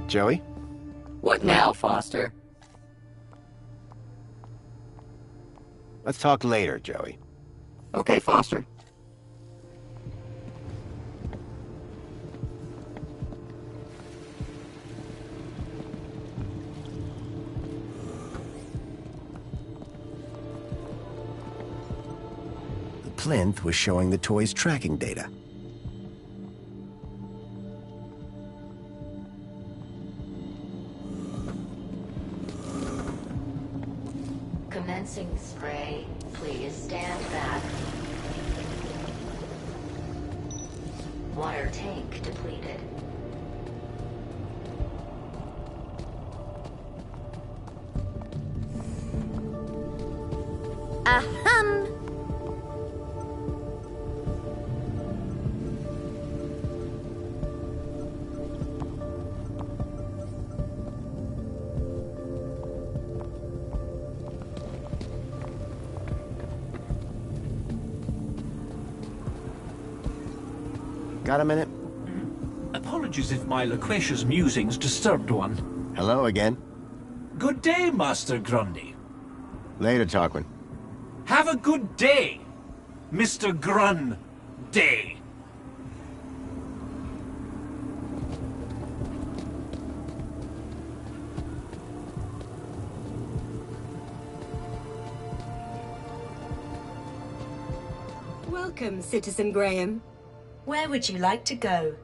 Joey? What now, Foster? Let's talk later, Joey. Okay, Foster. The plinth was showing the toy's tracking data. Commencing spray. Please stand back. Water tank depleted. Ahem. Got a minute? Apologies if my loquacious musings disturbed one. Hello again. Good day, Master Grundy. Later, Tarquin. Have a good day, Mr. Grun Day. Welcome, Citizen Graham. Where would you like to go?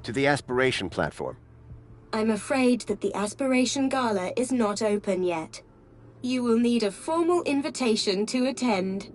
To the aspiration platform. I'm afraid that the Aspiration Gala is not open yet. You will need a formal invitation to attend.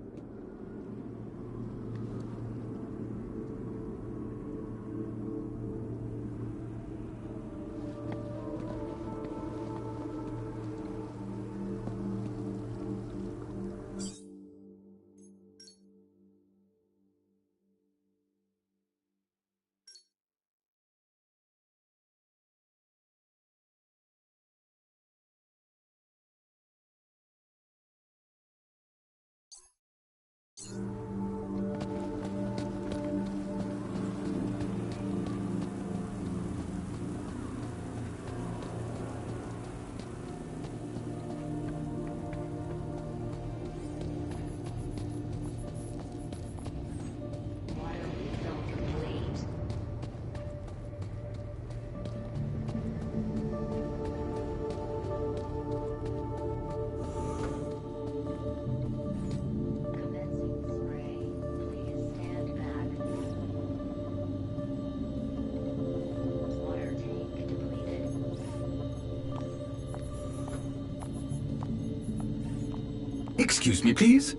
Water refill complete. Commencing spray. Please stand back. Water tank depleted. Excuse me, please.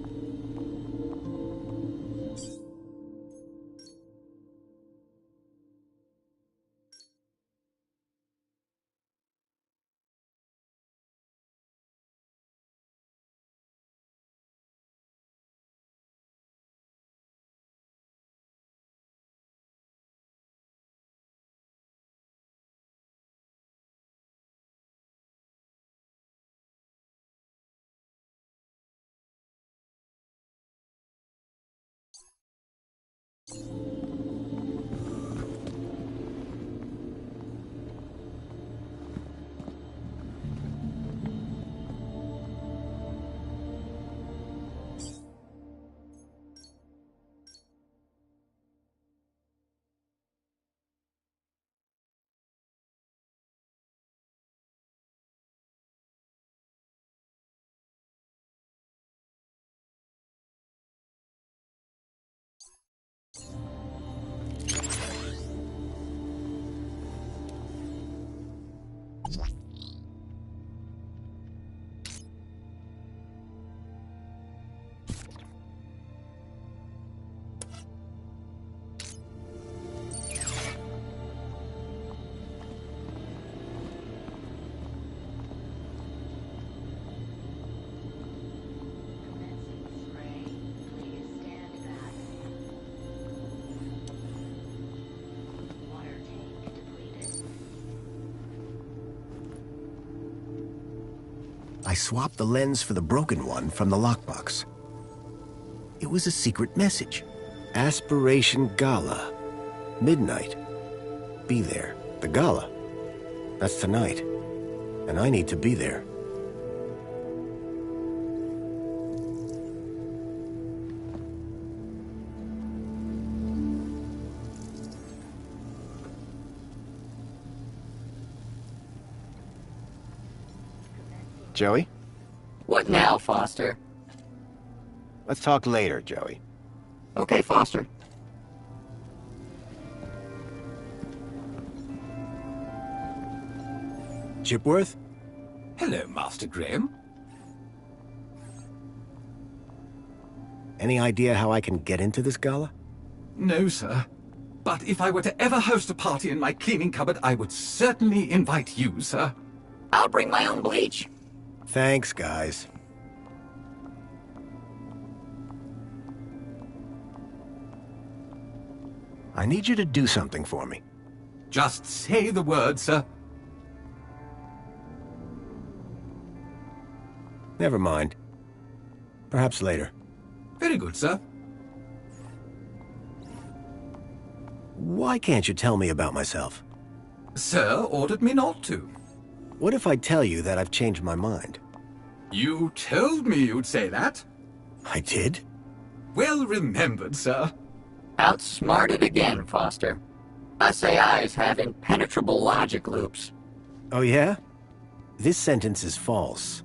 Commencing spray. Please stand back. Water tank depleted. I swapped the lens for the broken one from the lockbox. It was a secret message. Aspiration Gala. Midnight. Be there. The gala. That's tonight. And I need to be there. Joey? What now, Foster? Let's talk later, Joey. Okay, Foster. Chipworth? Hello, Master Graham. Any idea how I can get into this gala? No, sir. But if I were to ever host a party in my cleaning cupboard, I would certainly invite you, sir. I'll bring my own bleach. Thanks, guys. I need you to do something for me. Just say the word, sir. Never mind. Perhaps later. Very good, sir. Why can't you tell me about myself? Sir ordered me not to. What if I tell you that I've changed my mind? You told me you'd say that. I did? Well remembered, sir. Outsmarted again, Foster. Us AIs have impenetrable logic loops. Oh yeah? This sentence is false.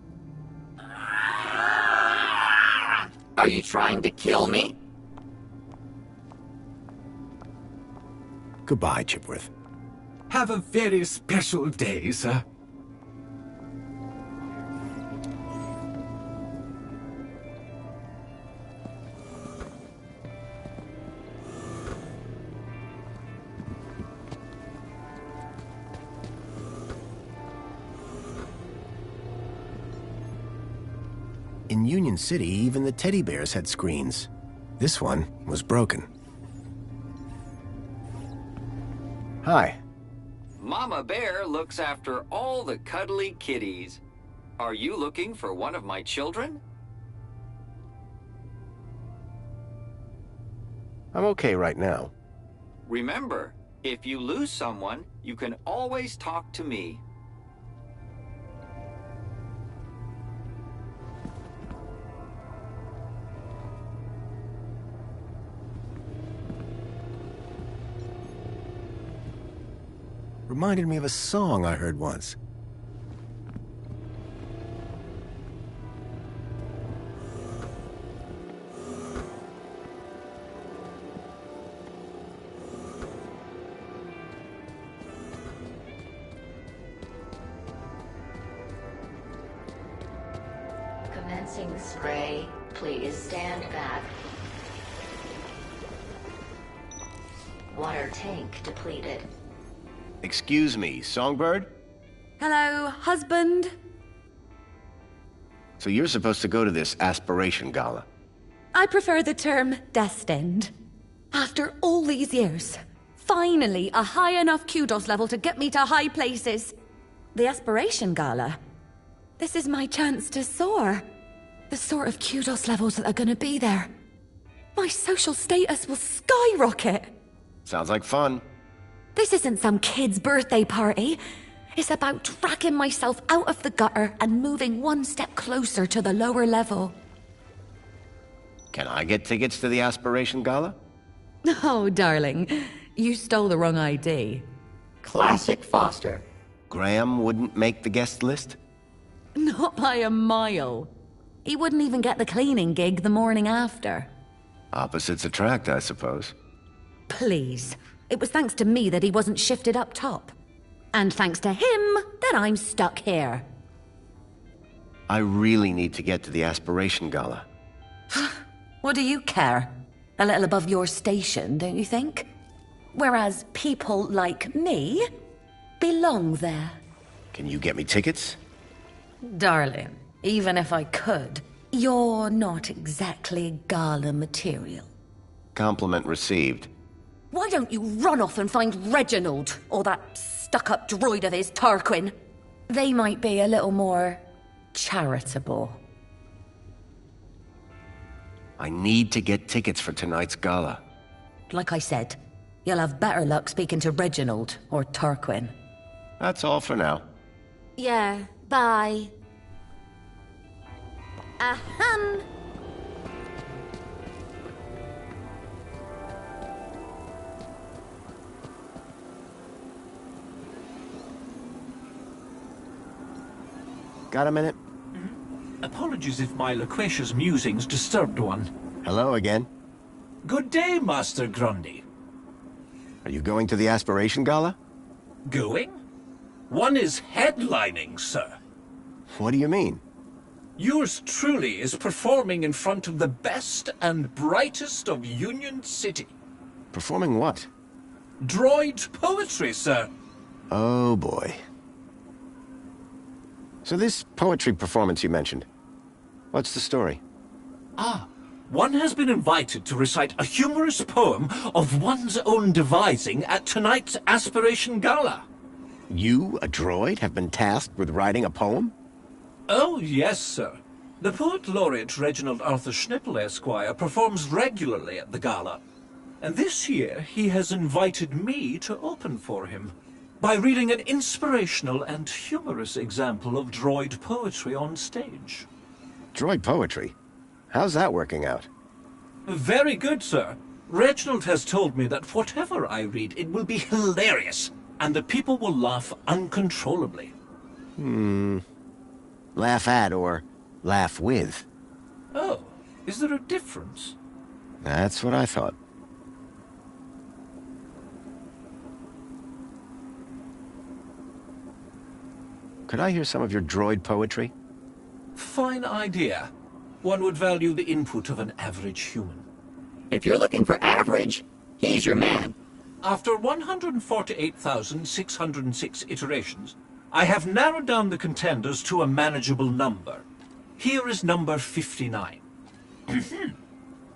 Are you trying to kill me? Goodbye, Chipworth. Have a very special day, sir. In Union City, even the teddy bears had screens. This one was broken. Hi. Mama Bear looks after all the cuddly kitties. Are you looking for one of my children? I'm okay right now. Remember, if you lose someone, you can always talk to me. Reminded me of a song I heard once. Commencing spray. Please stand back. Water tank depleted. Excuse me, Songbird? Hello, husband. So you're supposed to go to this aspiration gala. I prefer the term destined. After all these years, finally a high enough kudos level to get me to high places. The aspiration gala. This is my chance to soar. The sort of kudos levels that are gonna be there. My social status will skyrocket. Sounds like fun. This isn't some kid's birthday party. It's about dragging myself out of the gutter and moving one step closer to the lower level. Can I get tickets to the aspiration gala? Oh, darling, you stole the wrong ID. Classic Foster. Graham wouldn't make the guest list? Not by a mile. He wouldn't even get the cleaning gig the morning after. Opposites attract, I suppose. Please. It was thanks to me that he wasn't shifted up top. And thanks to him that I'm stuck here. I really need to get to the aspiration gala. What do you care? A little above your station, don't you think? Whereas people like me belong there. Can you get me tickets? Darling, even if I could, you're not exactly gala material. Compliment received. Why don't you run off and find Reginald, or that stuck-up droid of his, Tarquin? They might be a little more charitable. I need to get tickets for tonight's gala. like I said. You'll have better luck speaking to Reginald or Tarquin. That's all for now. Yeah, bye. Ahem. Got a minute? Apologies if my loquacious musings disturbed one. Hello again. Good day, Master Grundy. Are you going to the Aspiration Gala? Going? One is headlining, sir. What do you mean? Yours truly is performing in front of the best and brightest of Union City. Performing what? Droid poetry, sir. Oh boy. So this poetry performance you mentioned, what's the story? One has been invited to recite a humorous poem of one's own devising at tonight's Aspiration Gala. You, a droid, have been tasked with writing a poem? Oh, yes, sir. The poet laureate Reginald Arthur Schnipple, Esquire, performs regularly at the gala. And this year he has invited me to open for him by reading an inspirational and humorous example of droid poetry on stage. Droid poetry? How's that working out? Very good, sir. Reginald has told me that whatever I read, it will be hilarious, and the people will laugh uncontrollably. Laugh at or laugh with? Oh, is there a difference? That's what I thought. Could I hear some of your droid poetry? Fine idea. One would value the input of an average human. If you're looking for average, he's your man. After 148,606 iterations, I have narrowed down the contenders to a manageable number. Here is number 59.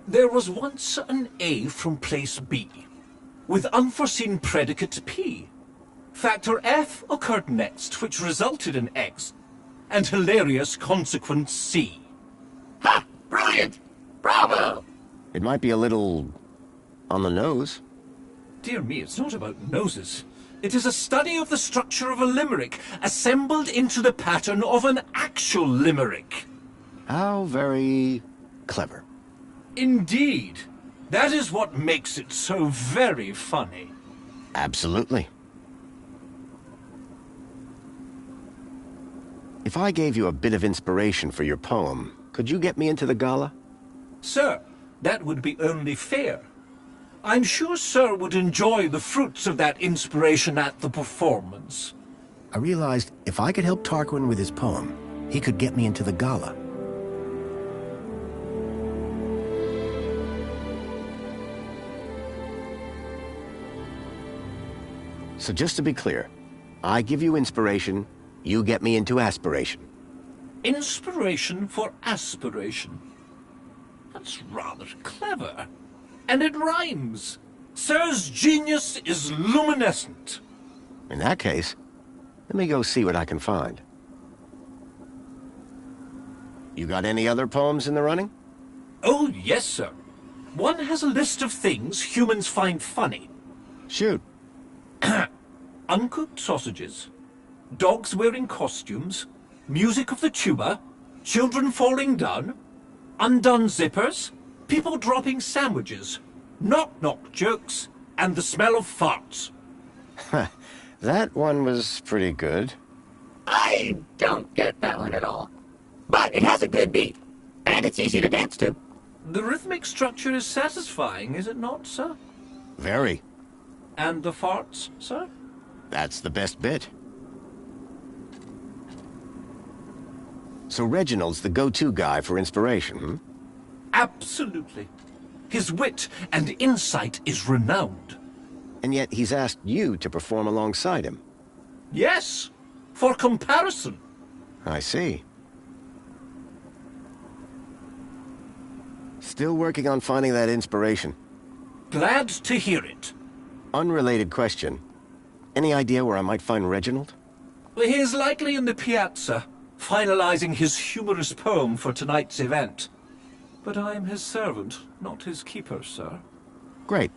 There was once an A from place B, with unforeseen predicate P. Factor F occurred next, which resulted in X, and hilarious consequence C. Ha! Brilliant! Bravo! It might be a little on the nose. Dear me, it's not about noses. It is a study of the structure of a limerick, assembled into the pattern of an actual limerick. How very clever. Indeed. That is what makes it so very funny. Absolutely. If I gave you a bit of inspiration for your poem, could you get me into the gala? Sir, that would be only fair. I'm sure Sir would enjoy the fruits of that inspiration at the performance. I realized if I could help Tarquin with his poem, he could get me into the gala. So just to be clear, I give you inspiration, you get me into aspiration. Inspiration for aspiration. That's rather clever. And it rhymes. Sir's genius is luminescent. In that case, let me go see what I can find. You got any other poems in the running? Oh, yes, sir. One has a list of things humans find funny. Shoot. Uncooked sausages, dogs wearing costumes, music of the tuba, children falling down, undone zippers, people dropping sandwiches, knock-knock jokes, and the smell of farts. That one was pretty good. I don't get that one at all. But it has a good beat, and it's easy to dance to. The rhythmic structure is satisfying, is it not, sir? Very. And the farts, sir? That's the best bit. So Reginald's the go-to guy for inspiration, hmm? Absolutely. His wit and insight is renowned. And yet he's asked you to perform alongside him. Yes, for comparison. I see. Still working on finding that inspiration. Glad to hear it. Unrelated question. Any idea where I might find Reginald? He is likely in the piazza, finalizing his humorous poem for tonight's event. But I am his servant, not his keeper, sir. Great.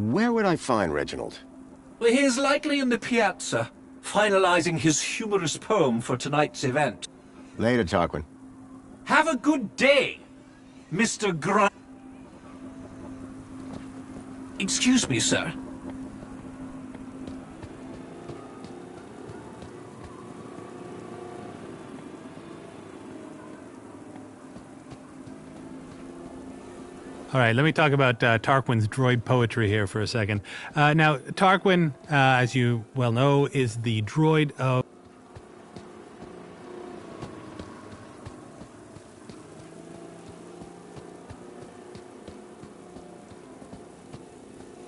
Where would I find Reginald? Well, he is likely in the piazza, finalizing his humorous poem for tonight's event. Later, Tarquin. Have a good day, Mr. Grant. Excuse me, sir. All right, let me talk about Tarquin's droid poetry here for a second. Now, Tarquin, as you well know, is the droid of...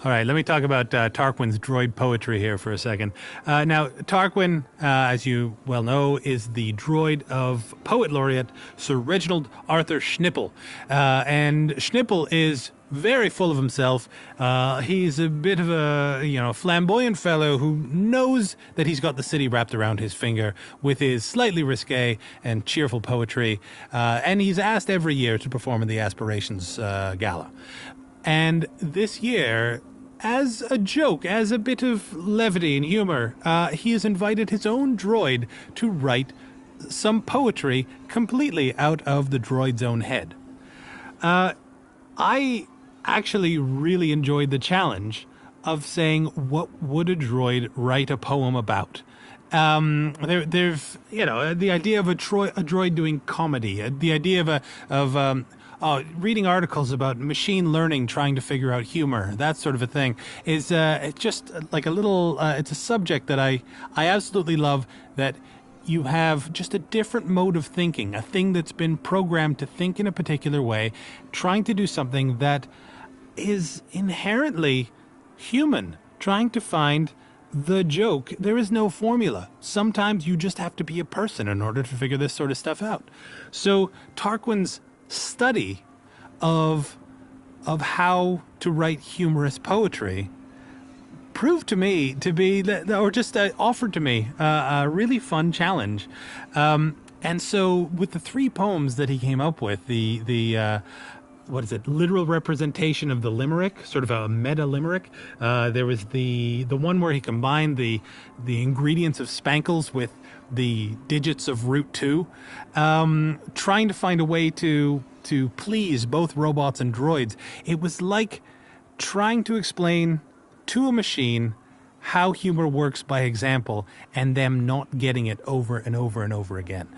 All right, let me talk about Tarquin's droid poetry here for a second. Now, Tarquin, as you well know, is the droid of Poet Laureate Sir Reginald Arthur Schnipple. And Schnipple is very full of himself. He's a bit of a, flamboyant fellow who knows that he's got the city wrapped around his finger with his slightly risque and cheerful poetry. And he's asked every year to perform in the Aspirations Gala. And this year, as a joke, as a bit of levity and humor, he has invited his own droid to write some poetry completely out of the droid's own head. I actually really enjoyed the challenge of saying, what would a droid write a poem about? There's, the idea of a droid doing comedy, the idea of reading articles about machine learning, trying to figure out humor, that sort of a thing, is it's just like a little, it's a subject that I absolutely love, that you have just a different mode of thinking, a thing that's been programmed to think in a particular way, trying to do something that is inherently human, trying to find the joke. There is no formula. Sometimes you just have to be a person in order to figure this sort of stuff out. So Tarquin's study of how to write humorous poetry proved to me to be, or just offered to me, a really fun challenge. And so with the 3 poems that he came up with, the what is it, literal representation of the limerick, sort of a meta limerick. There was the one where he combined the ingredients of Spankles with the digits of root 2, trying to find a way to please both robots and droids. It was like trying to explain to a machine how humor works by example, and them not getting it over and over and over again.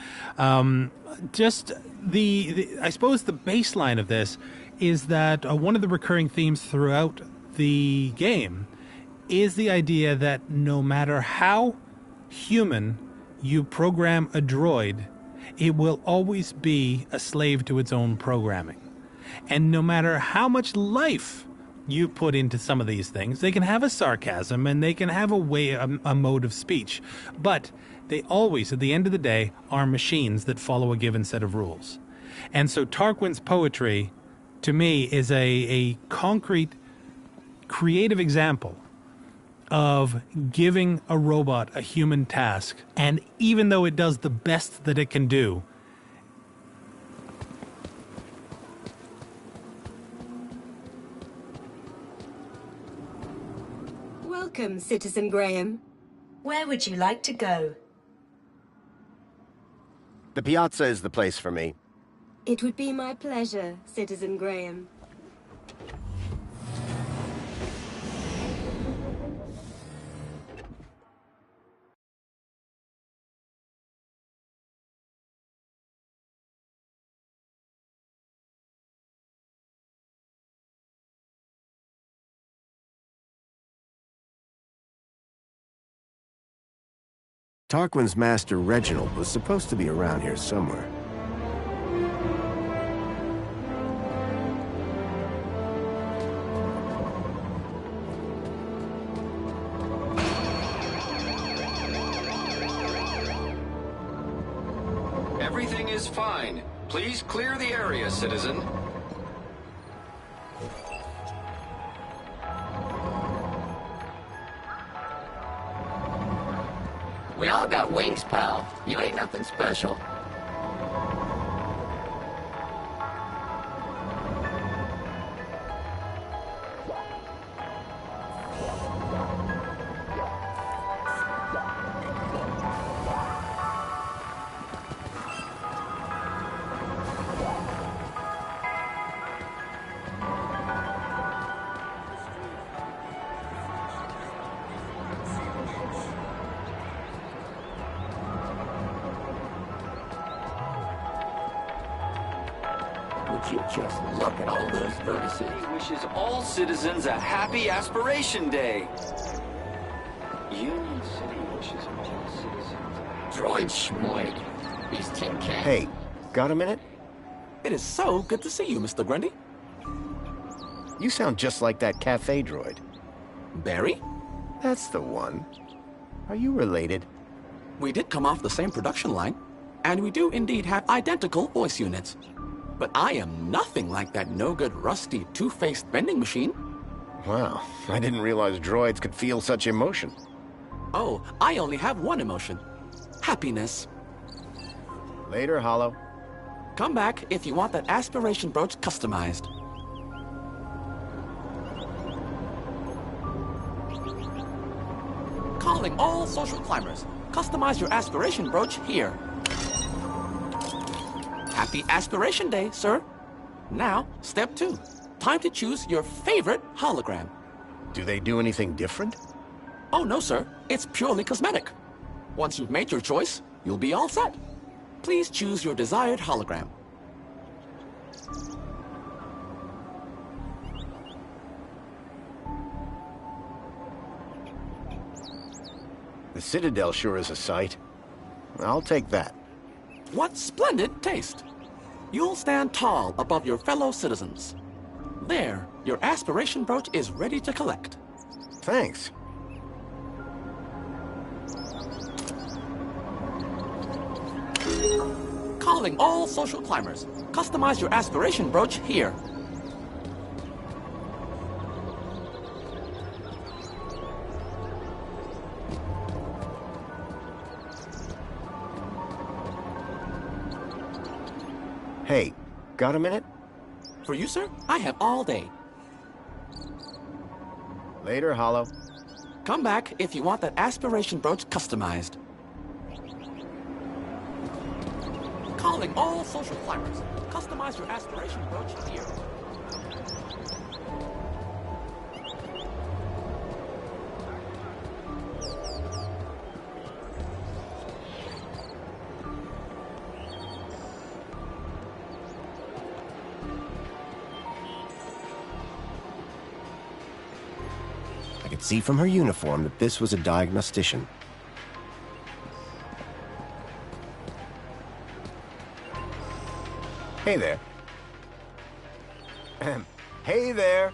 Just I suppose the baseline of this is that one of the recurring themes throughout the game is the idea that no matter how human you program a droid, it will always be a slave to its own programming. And no matter how much life you put into some of these things, they can have a sarcasm and they can have a mode of speech, but they always, at the end of the day, are machines that follow a given set of rules. And so Tarquin's poetry, to me, is a concrete, creative example of giving a robot a human task, and even though it does the best that it can do, Welcome, Citizen Graham. Where would you like to go? The piazza is the place for me. It would be my pleasure, Citizen Graham. Tarquin's master, Reginald, was supposed to be around here somewhere. Everything is fine. Please clear the area, citizen. We all got wings, pal. You ain't nothing special. you just look at all those vertices? He wishes all citizens a happy Aspiration Day. Union City wishes all citizens a Droid schmoid. These tin cans. Hey, got a minute? It is so good to see you, Mr. Grundy. You sound just like that cafe droid. Barry? That's the one. Are you related? We did come off the same production line, and we do indeed have identical voice units. But I am nothing like that no-good, rusty, two-faced vending machine. Wow, I didn't realize droids could feel such emotion. Oh, I only have one emotion. Happiness. Later, Hollow. Come back if you want that aspiration brooch customized. Calling all social climbers. Customize your aspiration brooch here. Happy Aspiration Day, sir. Now, step 2. Time to choose your favorite hologram. Do they do anything different? Oh, no, sir. It's purely cosmetic. Once you've made your choice, you'll be all set. Please choose your desired hologram. The Citadel sure is a sight. I'll take that. What splendid taste! You'll stand tall above your fellow citizens. There, your aspiration brooch is ready to collect. Thanks. Calling all social climbers. Customize your aspiration brooch here. Hey, got a minute? For you, sir, I have all day. Later, Hollow. Come back if you want that aspiration brooch customized. Calling all social climbers. Customize your aspiration brooch here. I could see from her uniform that this was a diagnostician. Hey there. Hey there.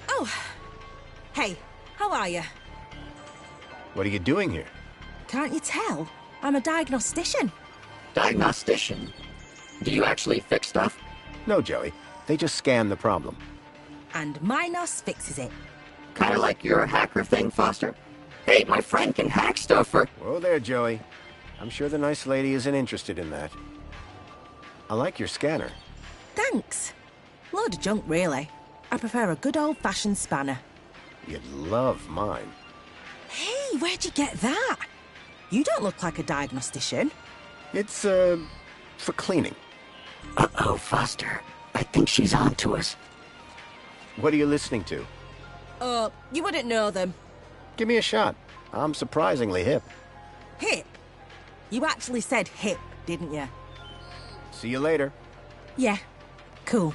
Oh. Hey, how are you? What are you doing here? Can't you tell? I'm a diagnostician. Diagnostician? Do you actually fix stuff? No, Joey. They just scan the problem. And Minos fixes it. Kinda like your hacker thing, Foster? Hey, my friend can hack stuff for... Whoa there, Joey. I'm sure the nice lady isn't interested in that. I like your scanner. Thanks. Load of junk, really. I prefer a good old-fashioned spanner. You'd love mine. Hey, where'd you get that? You don't look like a diagnostician. It's, for cleaning. Uh-oh, Foster. I think she's on to us. What are you listening to? You wouldn't know them. Give me a shot. I'm surprisingly hip. Hip? You actually said hip, didn't you? See you later. Yeah, cool.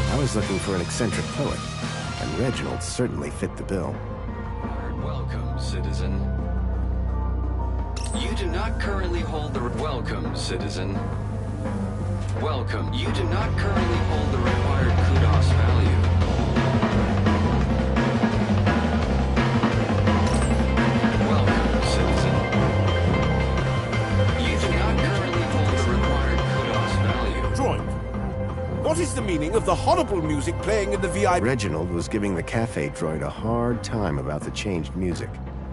I was looking for an eccentric poet, and Reginald certainly fit the bill. Welcome, citizen. You do not currently hold the... Welcome, citizen. Welcome. You do not currently hold the required kudos value. thinking of the horrible music playing in the VIP... Reginald was giving the cafe droid a hard time about the changed music.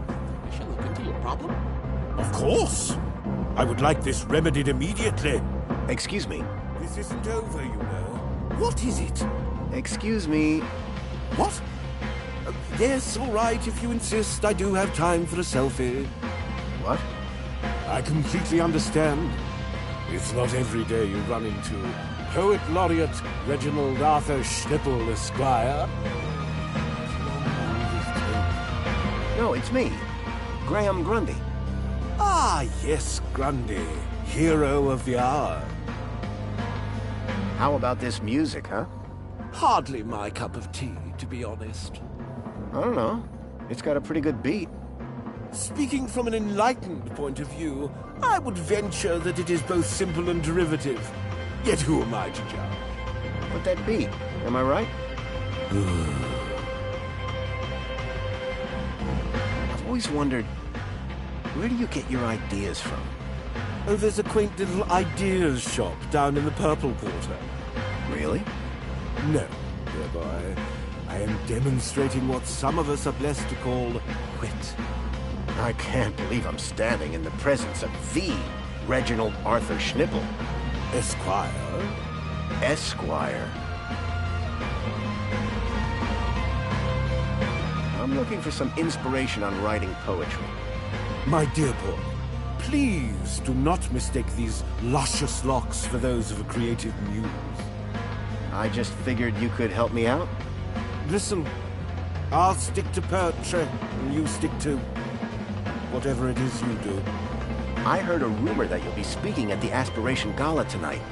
I should look into your problem. Of course! I would like this remedied immediately. Excuse me. This isn't over, you know. What is it? Excuse me. What? Yes, all right, if you insist. I do have time for a selfie. What? I completely understand. It's not every day you run into Poet Laureate Reginald Arthur Schnippel, Esquire. No, it's me. Graham Grundy. Ah, yes, Grundy. Hero of the hour. How about this music, huh? Hardly my cup of tea, to be honest. I don't know. It's got a pretty good beat. Speaking from an enlightened point of view, I would venture that it is both simple and derivative. Yet who am I to judge? But that beat, am I right? I've always wondered, where do you get your ideas from? Oh, there's a quaint little ideas shop down in the Purple Quarter. Really? No, dear boy. I am demonstrating what some of us are blessed to call wit. I can't believe I'm standing in the presence of the Reginald Arthur Schnippel. Esquire? Esquire. I'm looking for some inspiration on writing poetry. My dear boy, please do not mistake these luscious locks for those of a creative muse. I just figured you could help me out. Listen, I'll stick to poetry, and you stick to whatever it is you do. I heard a rumor that you'll be speaking at the Aspiration Gala tonight.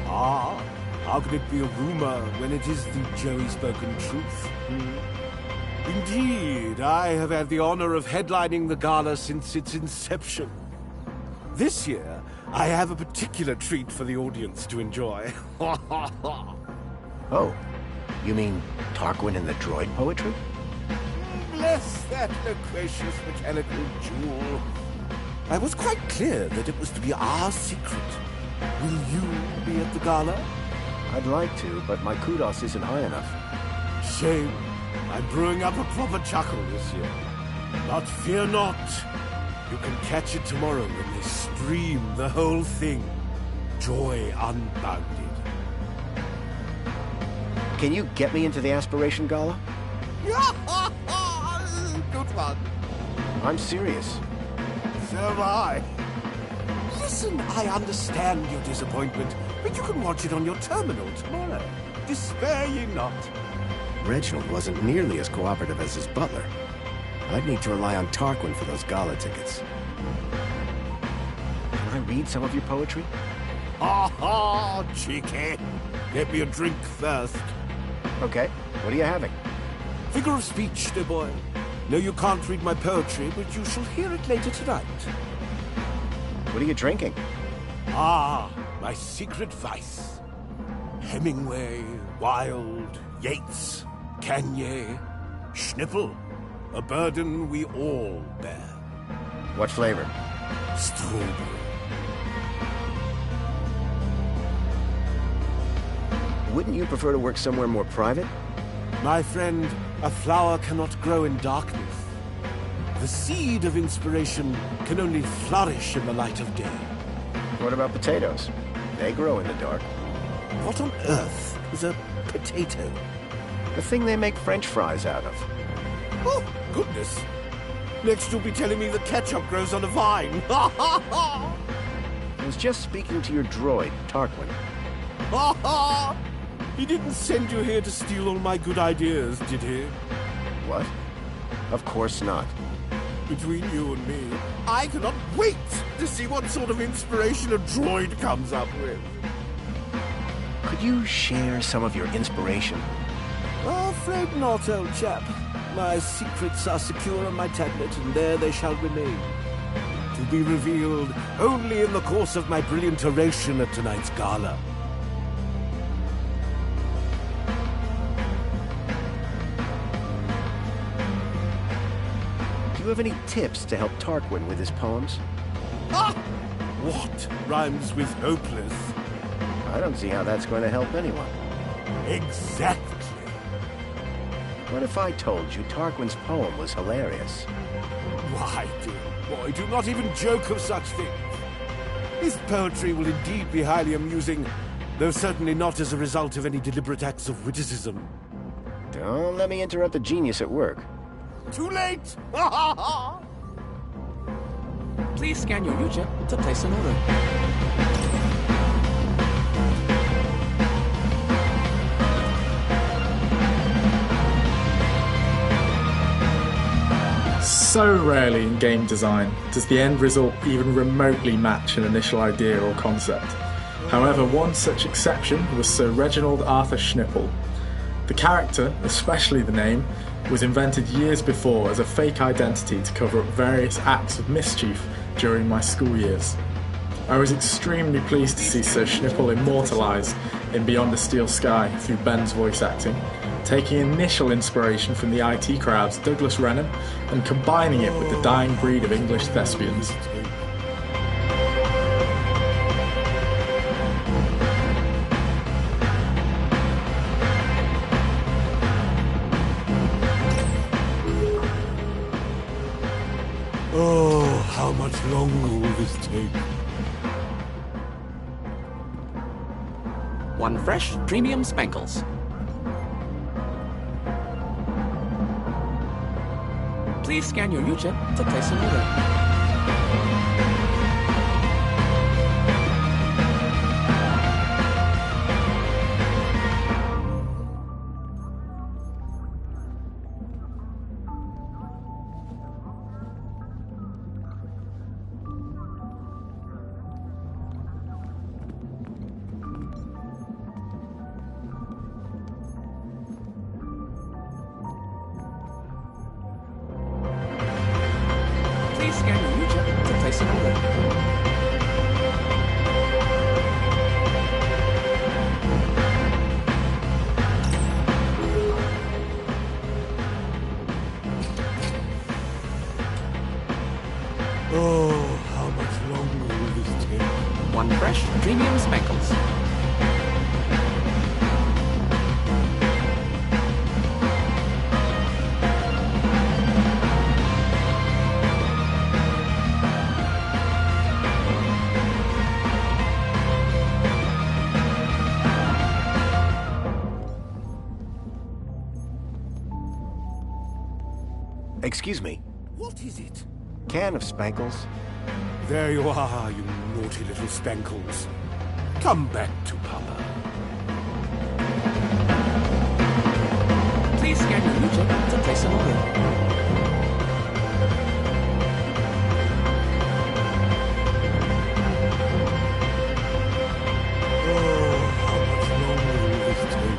Ah, how can it be a rumor when it is the Joey-spoken truth? Indeed, I have had the honor of headlining the gala since its inception. This year, I have a particular treat for the audience to enjoy. Oh, you mean Tarquin and the droid poetry? Bless that loquacious mechanical jewel. I was quite clear that it was to be our secret. Will you be at the gala? I'd like to, but my kudos isn't high enough. Shame. I'm brewing up a proper chuckle this year. But fear not. You can catch it tomorrow when they stream the whole thing. Joy unbounded. Can you get me into the Aspiration Gala? Good one. I'm serious. So am I. Listen, I understand your disappointment, but you can watch it on your terminal tomorrow. Despair ye not. Reginald wasn't nearly as cooperative as his butler. I'd need to rely on Tarquin for those gala tickets. Can I read some of your poetry? Ha ha, cheeky. Get me a drink first. Okay, what are you having? Figure of speech, dear boy. No, you can't read my poetry, but you shall hear it later tonight. What are you drinking? Ah, my secret vice. Hemingway, Wilde, Yeats, Kanye, Schnippel. A burden we all bear. What flavor? Strawberry. Wouldn't you prefer to work somewhere more private? My friend, a flower cannot grow in darkness. The seed of inspiration can only flourish in the light of day. What about potatoes? They grow in the dark. What on earth is a potato? The thing they make French fries out of. Oh, goodness. Next you'll be telling me that ketchup grows on a vine. I was just speaking to your droid, Tarquin. He didn't send you here to steal all my good ideas, did he? What? Of course not. Between you and me, I cannot wait to see what sort of inspiration a droid comes up with. Could you share some of your inspiration? Afraid not, old chap. My secrets are secure on my tablet, and there they shall remain. To be revealed only in the course of my brilliant oration at tonight's gala. Do you have any tips to help Tarquin with his poems? Ah! What rhymes with hopeless? I don't see how that's going to help anyone. Exactly. What if I told you Tarquin's poem was hilarious? Why, dear boy, do not even joke of such things. His poetry will indeed be highly amusing, though certainly not as a result of any deliberate acts of witticism. Don't let me interrupt the genius at work. Too late! Please scan your U-chip to place an order. So rarely in game design does the end result even remotely match an initial idea or concept. However, one such exception was Sir Reginald Arthur Schnipple. The character, especially the name, was invented years before as a fake identity to cover up various acts of mischief during my school years. I was extremely pleased to see Sir Schnipple immortalised in Beyond a Steel Sky through Ben's voice acting, taking initial inspiration from the IT crowd's Douglas Rennan and combining it with the dying breed of English thespians. Oh, how much longer will this take? One fresh premium Spankles. Please scan your U-chip to place an order. Please scan your U-chip to place an order. Oh, how much longer will this take? One fresh premium Spankles. Excuse me. What is it? Can of Spankles? There you are, you naughty little Spankles. Come back to Papa. Please scan your U-chip to place an order. Oh, how much longer will this take?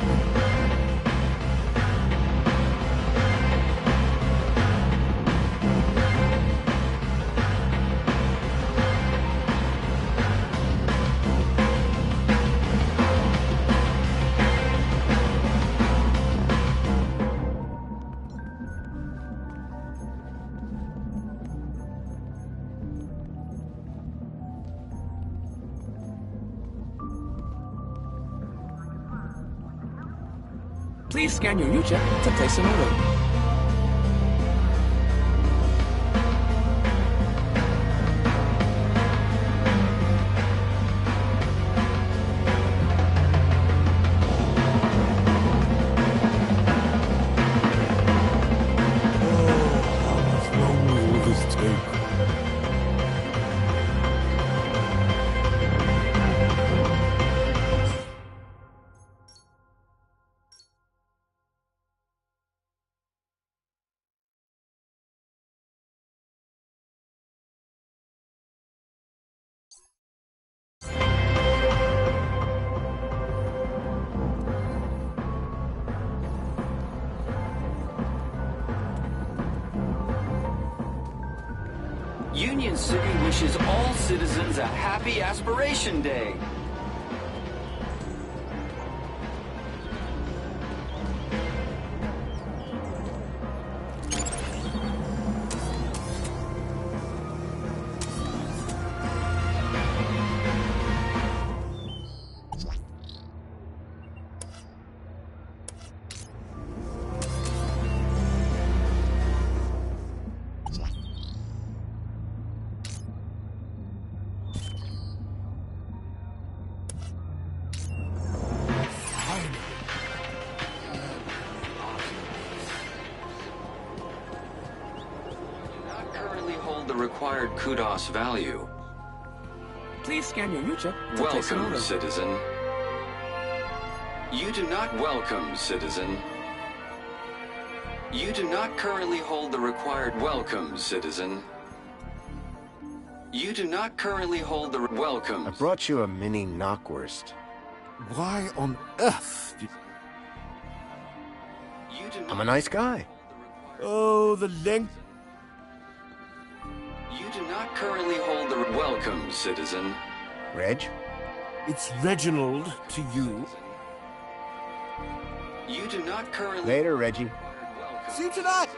Please scan your U-chip to place an order. Union City wishes all citizens a happy Aspiration Day. required kudos value. Please scan your U-chip to place an Welcome, order. citizen. You do not welcome, citizen. You do not currently hold the required welcome, citizen. You do not currently hold the welcome. I brought you a mini knockwurst. Why on earth did... I'm a nice guy. Oh, the length... You do not currently hold the welcome, citizen. Reg? It's Reginald to you. You do not currently... Later, Reggie. See you tonight!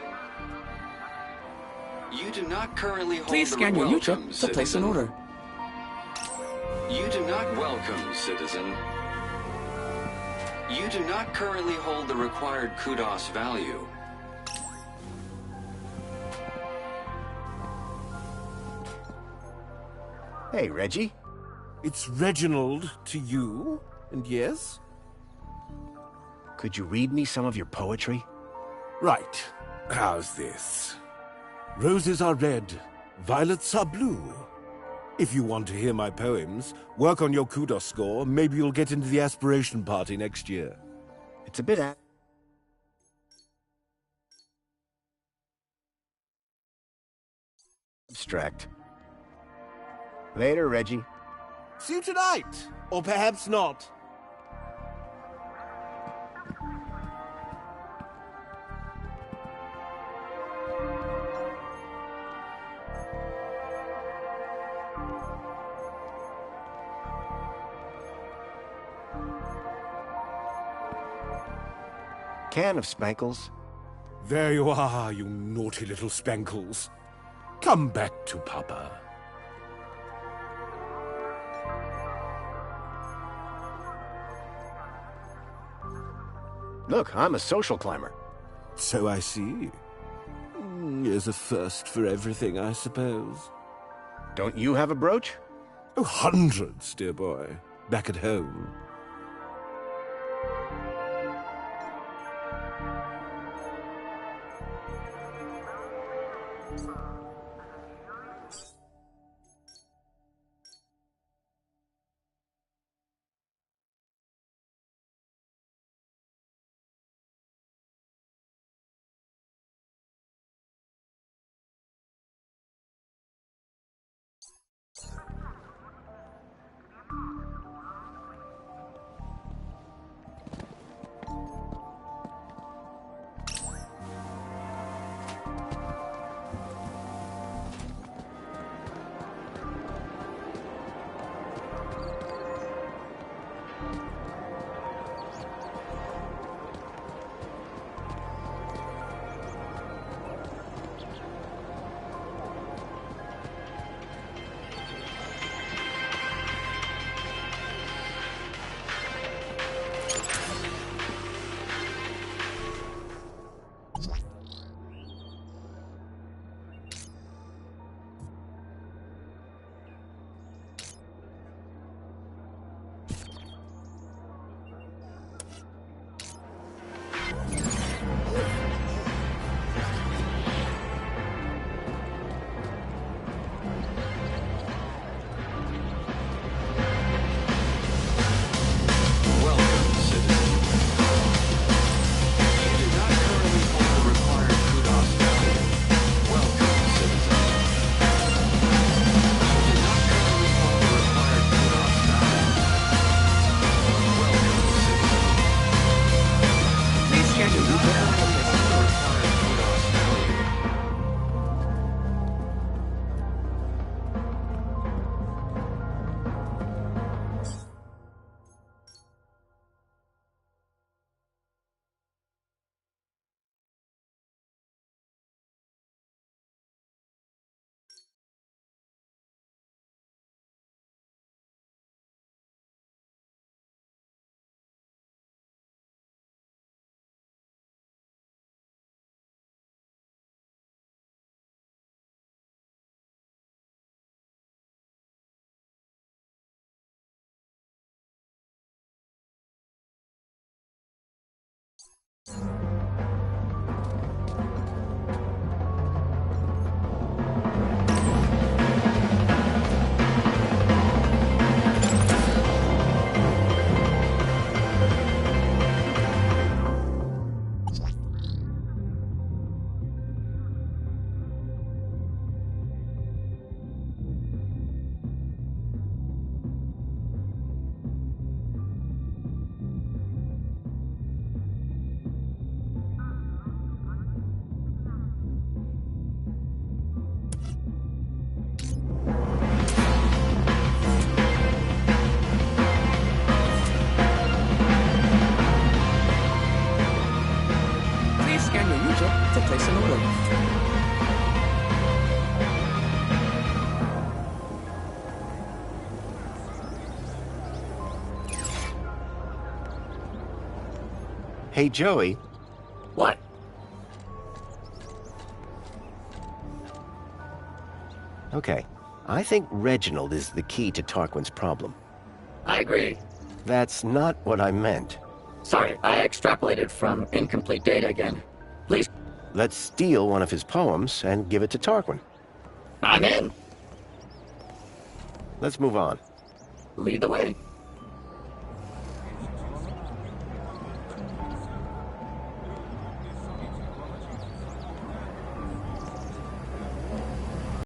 You do not currently hold Please the scan your U-chip welcome, to place an citizen. order. You do not welcome, citizen. You do not currently hold the required kudos value. Hey, Reggie. It's Reginald to you, and yes? Could you read me some of your poetry? Right. How's this? Roses are red, violets are blue. If you want to hear my poems, work on your kudos score, maybe you'll get into the aspiration party next year. It's a bit abstract. Later, Reggie. See you tonight! Or perhaps not. Can of Spankles. There you are, you naughty little spankles. Come back to Papa. Look, I'm a social climber. So I see. There's a first for everything, I suppose. Don't you have a brooch? Oh, hundreds, dear boy. Back at home. ducks in a row. Hey, Joey. What? Okay, I think Reginald is the key to Tarquin's problem. I agree. That's not what I meant. Sorry, I extrapolated from incomplete data again. Please. Let's steal one of his poems and give it to Tarquin. I'm in. Let's move on. Lead the way.